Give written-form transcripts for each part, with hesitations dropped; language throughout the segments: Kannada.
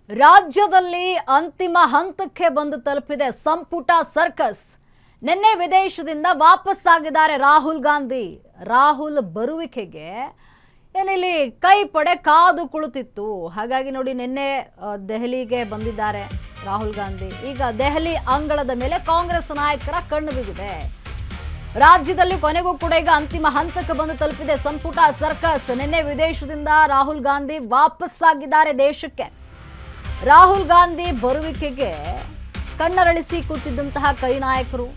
ರಾಜ್ಯದಲ್ಲಿ ಅಂತಿಮ ಹಂತಕ್ಕೆ ಬಂದು ತಲುಪಿದೆ ಸಂಪುಟ ಸರ್ಕಸ್. ನಿನ್ನೆ ವಿದೇಶದಿಂದ ವಾಪಸ್ಸಾಗಿದ್ದಾರೆ ರಾಹುಲ್ ಗಾಂಧಿ. ರಾಹುಲ್ ಬರುವಿಕೆಗೆ ಏನಿಲ್ಲಿ ಕೈ ಪಡೆ ಕಾದು ಕುಳಿತಿತ್ತು. ಹಾಗಾಗಿ ನೋಡಿ ನಿನ್ನೆ ದೆಹಲಿಗೆ ಬಂದಿದ್ದಾರೆ ರಾಹುಲ್ ಗಾಂಧಿ. ಈಗ ದೆಹಲಿ ಅಂಗಳದ ಮೇಲೆ ಕಾಂಗ್ರೆಸ್ ನಾಯಕರ ಕಣ್ಣು ಬಿದ್ದಿದೆ. ರಾಜ್ಯದಲ್ಲಿ ಕೊನೆಗೂ ಕೂಡ ಈಗ ಅಂತಿಮ ಹಂತಕ್ಕೆ ಬಂದು ತಲುಪಿದೆ ಸಂಪುಟ ಸರ್ಕಸ್. ನಿನ್ನೆ ವಿದೇಶದಿಂದ ರಾಹುಲ್ ಗಾಂಧಿ ವಾಪಸ್ಸಾಗಿದ್ದಾರೆ ದೇಶಕ್ಕೆ. ರಾಹುಲ್ ಗಾಂಧಿ ಬರುವಿಕೆಗೆ ಕಣ್ಣರಳಿಸಿ ಕೂತಿದ್ದಂತಹ ಕೈ ನಾಯಕರು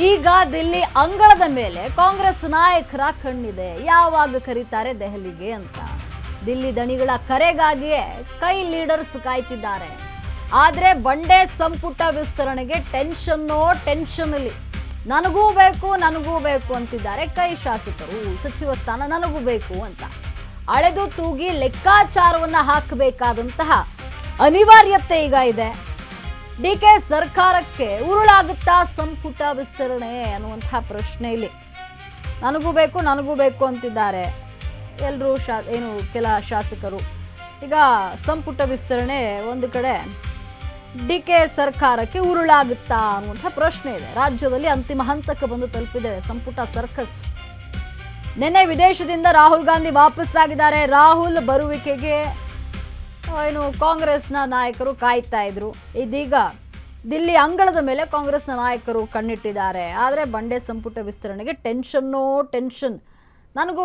ಈಗ ದಿಲ್ಲಿ ಅಂಗಳದ ಮೇಲೆ ಕಾಂಗ್ರೆಸ್ ನಾಯಕರ ಕಣ್ಣಿದೆ. ಯಾವಾಗ ಕರೀತಾರೆ ದೆಹಲಿಗೆ ಅಂತ ದಿಲ್ಲಿ ದಣಿಗಳ ಕರೆಗಾಗಿಯೇ ಕೈ ಲೀಡರ್ಸ್ ಕಾಯ್ತಿದ್ದಾರೆ. ಆದ್ರೆ ಬಂಡೆ ಸಂಪುಟ ವಿಸ್ತರಣೆಗೆ ಟೆನ್ಷನ್ ಇಲ್ಲಿ. ನನಗೂ ಬೇಕು ಅಂತಿದ್ದಾರೆ ಕೈ ಶಾಸಕರು. ಸಚಿವ ಸ್ಥಾನ ನನಗೂ ಬೇಕು ಅಂತ ಅಳೆದು ತೂಗಿ ಲೆಕ್ಕಾಚಾರವನ್ನ ಹಾಕಬೇಕಾದಂತಹ ಅನಿವಾರ್ಯತೆ ಈಗ ಇದೆ. ಡಿಕೆ ಸರ್ಕಾರಕ್ಕೆ ಉರುಳಾಗುತ್ತಾ ಸಂಪುಟ ವಿಸ್ತರಣೆ ಅನ್ನುವಂತಹ ಪ್ರಶ್ನೆ ಇಲ್ಲಿ. ನನಗೂ ಬೇಕು ಅಂತಿದ್ದಾರೆ ಎಲ್ಲರೂ. ಕೆಲ ಶಾಸಕರು ಈಗ ಸಂಪುಟ ವಿಸ್ತರಣೆ ಒಂದು ಕಡೆ ಡಿಕೆ ಸರ್ಕಾರಕ್ಕೆ ಉರುಳಾಗುತ್ತಾ ಅನ್ನುವಂಥ ಪ್ರಶ್ನೆ ಇದೆ. ರಾಜ್ಯದಲ್ಲಿ ಅಂತಿಮ ಹಂತಕ್ಕೆ ಬಂದು ತಲುಪಿದೆ ಸಂಪುಟ ಸರ್ಕಸ್. ನಿನ್ನೆ ವಿದೇಶದಿಂದ ರಾಹುಲ್ ಗಾಂಧಿ ವಾಪಸ್ಸಾಗಿದ್ದಾರೆ. ರಾಹುಲ್ ಬರುವಿಕೆಗೆ ಕಾಂಗ್ರೆಸ್ನ ನಾಯಕರು ಕಾಯ್ತಾ ಇದ್ರು. ಇದೀಗ ದಿಲ್ಲಿ ಅಂಗಳದ ಮೇಲೆ ಕಾಂಗ್ರೆಸ್ನ ನಾಯಕರು ಕಣ್ಣಿಟ್ಟಿದ್ದಾರೆ. ಆದರೆ ಬಂಡೆ ಸಂಪುಟ ವಿಸ್ತರಣೆಗೆ ಟೆನ್ಷನ್. ನನಗೂ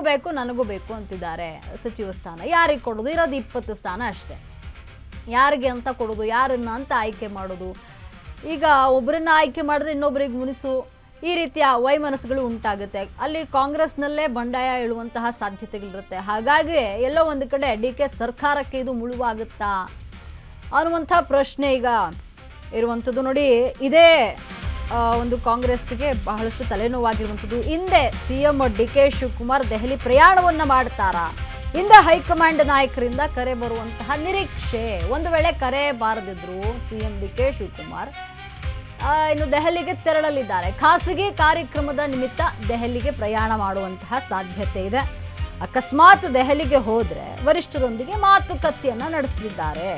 ಬೇಕು ಅಂತಿದ್ದಾರೆ. ಸಚಿವ ಸ್ಥಾನ ಯಾರಿಗೆ ಕೊಡೋದು? ಇರೋದು 20 ಸ್ಥಾನ ಅಷ್ಟೇ. ಯಾರಿಗೆ ಅಂತ ಕೊಡೋದು? ಯಾರನ್ನ ಅಂತ ಆಯ್ಕೆ ಮಾಡೋದು? ಈಗ ಒಬ್ಬರನ್ನ ಆಯ್ಕೆ ಮಾಡಿದ್ರೆ ಇನ್ನೊಬ್ಬರಿಗೆ ಮುನಿಸು, ಈ ರೀತಿಯ ವೈಮನಸ್ಸುಗಳು ಉಂಟಾಗುತ್ತೆ. ಅಲ್ಲಿ ಕಾಂಗ್ರೆಸ್ನಲ್ಲೇ ಬಂಡಾಯ ಇಳುವಂತಹ ಸಾಧ್ಯತೆಗಳಿರುತ್ತೆ. ಹಾಗಾಗಿ ಎಲ್ಲೋ ಒಂದು ಕಡೆ ಡಿಕೆ ಸರ್ಕಾರಕ್ಕೆ ಇದು ಮುಳುವಾಗುತ್ತಾ ಅನ್ನುವಂಥ ಪ್ರಶ್ನೆ ಈಗ ಇರುವಂಥದ್ದು. ನೋಡಿ, ಇದೇ ಒಂದು ಕಾಂಗ್ರೆಸ್ಗೆ ಬಹಳಷ್ಟು ತಲೆನೋವಾಗಿರುವಂಥದ್ದು. ಹಿಂದೆ ಸಿಎಂ ಡಿಕೆ ಶಿವಕುಮಾರ್ ದೆಹಲಿ ಪ್ರಯಾಣವನ್ನ ಮಾಡ್ತಾರಾ? ಹಿಂದೆ ಹೈಕಮಾಂಡ್ ನಾಯಕರಿಂದ ಕರೆ ಬರುವಂತಹ ನಿರೀಕ್ಷೆ. ಒಂದು ವೇಳೆ ಕರೆ ಬಾರದಿದ್ರು ಸಿಎಂ ಡಿಕೆ ಶಿವಕುಮಾರ್ ಇನ್ನು ದೆಹಲಿಗೆ ತೆರಳಲಿದ್ದಾರೆ. ಖಾಸಗಿ ಕಾರ್ಯಕ್ರಮದ ನಿಮಿತ್ತ ದೆಹಲಿಗೆ ಪ್ರಯಾಣ ಮಾಡುವಂತಹ ಸಾಧ್ಯತೆ ಇದೆ. ಅಕಸ್ಮಾತ್ ದೆಹಲಿಗೆ ಹೋದ್ರೆ ವರಿಷ್ಠರೊಂದಿಗೆ ಮಾತುಕತೆಯನ್ನ ನಡೆಸಲಿದ್ದಾರೆ.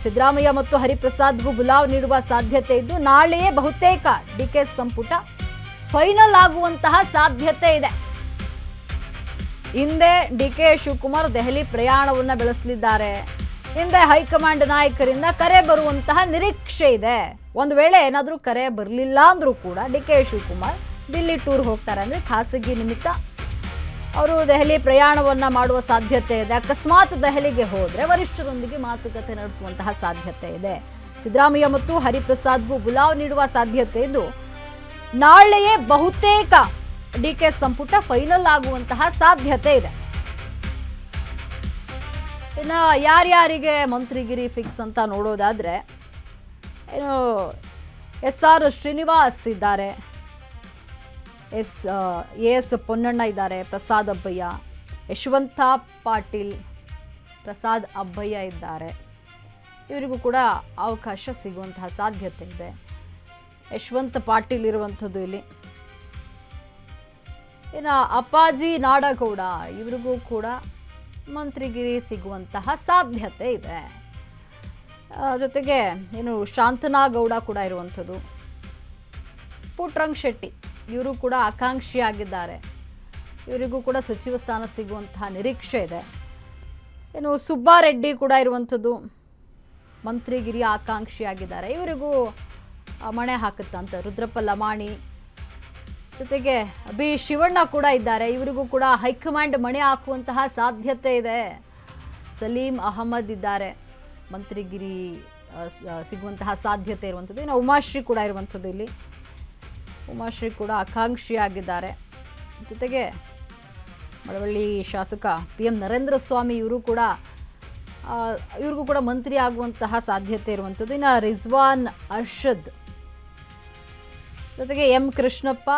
ಸಿದ್ದರಾಮಯ್ಯ ಮತ್ತು ಹರಿಪ್ರಸಾದ್ಗೂ ಬುಲಾವ್ ನೀಡುವ ಸಾಧ್ಯತೆ ಇದ್ದು ನಾಳೆಯೇ ಬಹುತೇಕ ಡಿಕೆ ಸಂಪುಟ ಫೈನಲ್ ಆಗುವಂತಹ ಸಾಧ್ಯತೆ ಇದೆ. ಹಿಂದೆ ಡಿಕೆ ಶಿವಕುಮಾರ್ ದೆಹಲಿ ಪ್ರಯಾಣವನ್ನ ಬೆಳೆಸಲಿದ್ದಾರೆ. ಹಿಂದೆ ಹೈಕಮಾಂಡ್ ನಾಯಕರಿಂದ ಕರೆ ಬರುವಂತಹ ನಿರೀಕ್ಷೆ ಇದೆ. ಒಂದು ವೇಳೆ ಏನಾದರೂ ಕರೆ ಬರಲಿಲ್ಲ ಅಂದ್ರೂ ಕೂಡ ಡಿಕೆ ಶಿವಕುಮಾರ್ ದಿಲ್ಲಿ ಟೂರ್ ಹೋಗ್ತಾರೆ. ಅಂದರೆ ಖಾಸಗಿ ನಿಮಿತ್ತ ಅವರು ದೆಹಲಿ ಪ್ರಯಾಣವನ್ನ ಮಾಡುವ ಸಾಧ್ಯತೆ ಇದೆ. ಅಕಸ್ಮಾತ್ ದೆಹಲಿಗೆ ಹೋದ್ರೆ ವರಿಷ್ಠರೊಂದಿಗೆ ಮಾತುಕತೆ ನಡೆಸುವಂತಹ ಸಾಧ್ಯತೆ ಇದೆ. ಸಿದ್ದರಾಮಯ್ಯ ಮತ್ತು ಹರಿಪ್ರಸಾದ್ಗೂ ಬುಲಾವ್ ನೀಡುವ ಸಾಧ್ಯತೆ ಇದ್ದು ನಾಳೆಯೇ ಬಹುತೇಕ ಡಿಕೆ ಸಂಪುಟ ಫೈನಲ್ ಆಗುವಂತಹ ಸಾಧ್ಯತೆ ಇದೆ. ಇನ್ನು ಯಾರ್ಯಾರಿಗೆ ಮಂತ್ರಿಗಿರಿ ಫಿಕ್ಸ್ ಅಂತ ನೋಡೋದಾದ್ರೆ SR ಶ್ರೀನಿವಾಸ್ ಇದ್ದಾರೆ, ಎಸ್ ಪೊನ್ನಣ್ಣ ಇದ್ದಾರೆ, ಪ್ರಸಾದ್ ಅಬ್ಬಯ್ಯ, ಯಶವಂತ ಪಾಟೀಲ್, ಪ್ರಸಾದ್ ಅಬ್ಬಯ್ಯ ಇದ್ದಾರೆ. ಇವರಿಗೂ ಕೂಡ ಅವಕಾಶ ಸಿಗುವಂತಹ ಸಾಧ್ಯತೆ ಇದೆ. ಯಶವಂತ ಪಾಟೀಲ್ ಇರುವಂಥದ್ದು ಇಲ್ಲಿ. ಇನ್ನು ಅಪ್ಪಾಜಿ ನಾಡಗೌಡ ಇವರಿಗೂ ಕೂಡ ಮಂತ್ರಿಗಿರಿ ಸಿಗುವಂತಹ ಸಾಧ್ಯತೆ ಇದೆ. ಜೊತೆಗೆ ಶಾಂತನಗೌಡ ಕೂಡ ಇರುವಂಥದ್ದು. ಪುಟ್ಟರಂಗ ಶೆಟ್ಟಿ ಇವರು ಕೂಡ ಆಕಾಂಕ್ಷಿಯಾಗಿದ್ದಾರೆ. ಇವರಿಗೂ ಕೂಡ ಸಚಿವ ಸ್ಥಾನ ಸಿಗುವಂತಹ ನಿರೀಕ್ಷೆ ಇದೆ. ಸುಬ್ಬಾರೆಡ್ಡಿ ಕೂಡ ಇರುವಂಥದ್ದು, ಮಂತ್ರಿಗಿರಿ ಆಕಾಂಕ್ಷಿಯಾಗಿದ್ದಾರೆ. ಇವರಿಗೂ ಮಣೆ ಹಾಕುತ್ತಂತ ರುದ್ರಪ್ಪ ಲಮಾಣಿ, ಜೊತೆಗೆ ಬಿ ಶಿವಣ್ಣ ಕೂಡ ಇದ್ದಾರೆ. ಇವರಿಗೂ ಕೂಡ ಹೈಕಮಾಂಡ್ ಮಣೆ ಹಾಕುವಂತಹ ಸಾಧ್ಯತೆ ಇದೆ. ಸಲೀಂ ಅಹಮದ್ ಇದ್ದಾರೆ, ಮಂತ್ರಿಗಿರಿ ಸಿಗುವಂತಹ ಸಾಧ್ಯತೆ ಇರುವಂಥದ್ದು. ಇನ್ನು ಉಮಾಶ್ರೀ ಕೂಡ ಇರುವಂಥದ್ದು ಇಲ್ಲಿ. ಉಮಾಶ್ರೀ ಕೂಡ ಆಕಾಂಕ್ಷಿಯಾಗಿದ್ದಾರೆ. ಜೊತೆಗೆ ಮಳವಳ್ಳಿ ಶಾಸಕ PM ನರೇಂದ್ರ ಸ್ವಾಮಿ ಇವ್ರಿಗೂ ಕೂಡ ಮಂತ್ರಿ ಆಗುವಂತಹ ಸಾಧ್ಯತೆ ಇರುವಂಥದ್ದು. ಇನ್ನು ರಿಜ್ವಾನ್ ಅರ್ಷದ್, ಜೊತೆಗೆ M ಕೃಷ್ಣಪ್ಪ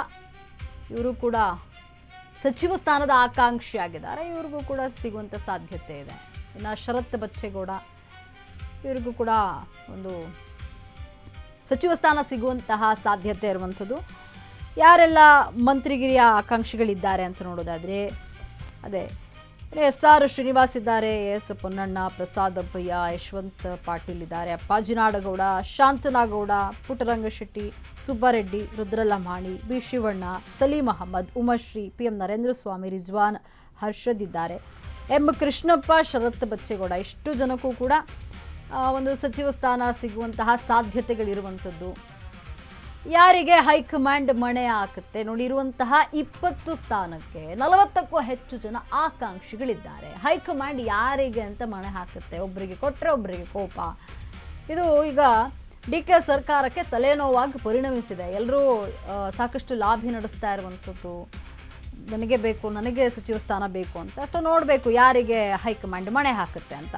ಇವರು ಕೂಡ ಸಚಿವ ಸ್ಥಾನದ ಆಕಾಂಕ್ಷಿಯಾಗಿದ್ದಾರೆ. ಇವ್ರಿಗೂ ಕೂಡ ಸಿಗುವಂಥ ಸಾಧ್ಯತೆ ಇದೆ. ಇನ್ನು ಶರತ್ ಬಚ್ಚೇಗೌಡ ಇವರಿಗೂ ಕೂಡ ಒಂದು ಸಚಿವ ಸ್ಥಾನ ಸಿಗುವಂತಹ ಸಾಧ್ಯತೆ ಇರುವಂಥದ್ದು. ಯಾರೆಲ್ಲ ಮಂತ್ರಿಗಿರಿಯ ಆಕಾಂಕ್ಷಿಗಳಿದ್ದಾರೆ ಅಂತ ನೋಡೋದಾದರೆ ಅದೇ SR ಶ್ರೀನಿವಾಸ್ ಇದ್ದಾರೆ, ಎಸ್ ಪೊನ್ನಣ್ಣ, ಪ್ರಸಾದ್ ಅಬ್ಬಯ್ಯ, ಯಶವಂತ್ ಪಾಟೀಲ್ ಇದ್ದಾರೆ, ಅಪ್ಪಾಜಿ ನಾಡಗೌಡ, ಶಾಂತನಗೌಡ, ಪುಟ್ಟರಂಗಶೆಟ್ಟಿ, ಸುಬ್ಬಾರೆಡ್ಡಿ, ರುದ್ರಲಮಾಣಿ, ಬಿ ಶಿವಣ್ಣ, ಸಲೀಂ ಅಹಮದ್, ಉಮಾಶ್ರೀ, PM ನರೇಂದ್ರ ಸ್ವಾಮಿ, ರಿಜ್ವಾನ್, ಹರ್ಷದ್ ಇದ್ದಾರೆ, M ಕೃಷ್ಣಪ್ಪ, ಶರತ್ ಬಚ್ಚೇಗೌಡ. ಇಷ್ಟು ಜನಕ್ಕೂ ಕೂಡ ಒಂದು ಸಚಿವ ಸ್ಥಾನ ಸಿಗುವಂತಹ ಸಾಧ್ಯತೆಗಳಿರುವಂಥದ್ದು. ಯಾರಿಗೆ ಹೈಕಮಾಂಡ್ ಮಣೆ ಹಾಕುತ್ತೆ ನೋಡಿ, ಇರುವಂತಹ 20 ಸ್ಥಾನಕ್ಕೆ 40ಕ್ಕೂ ಹೆಚ್ಚು ಜನ ಆಕಾಂಕ್ಷಿಗಳಿದ್ದಾರೆ. ಹೈಕಮಾಂಡ್ ಯಾರಿಗೆ ಅಂತ ಮಣೆ ಹಾಕುತ್ತೆ, ಒಬ್ಬರಿಗೆ ಕೊಟ್ಟರೆ ಒಬ್ಬರಿಗೆ ಕೋಪ. ಇದು ಈಗ DK ಸರ್ಕಾರಕ್ಕೆ ತಲೆನೋವಾಗಿ ಪರಿಣಮಿಸಿದೆ. ಎಲ್ಲರೂ ಸಾಕಷ್ಟು ಲಾಭಿ ನಡೆಸ್ತಾ ಇರುವಂಥದ್ದು, ನನಗೆ ಬೇಕು, ನನಗೆ ಸಚಿವ ಸ್ಥಾನ ಬೇಕು ಅಂತ. ಸೊ ನೋಡಬೇಕು ಯಾರಿಗೆ ಹೈಕಮಾಂಡ್ ಮಣೆ ಹಾಕುತ್ತೆ ಅಂತ.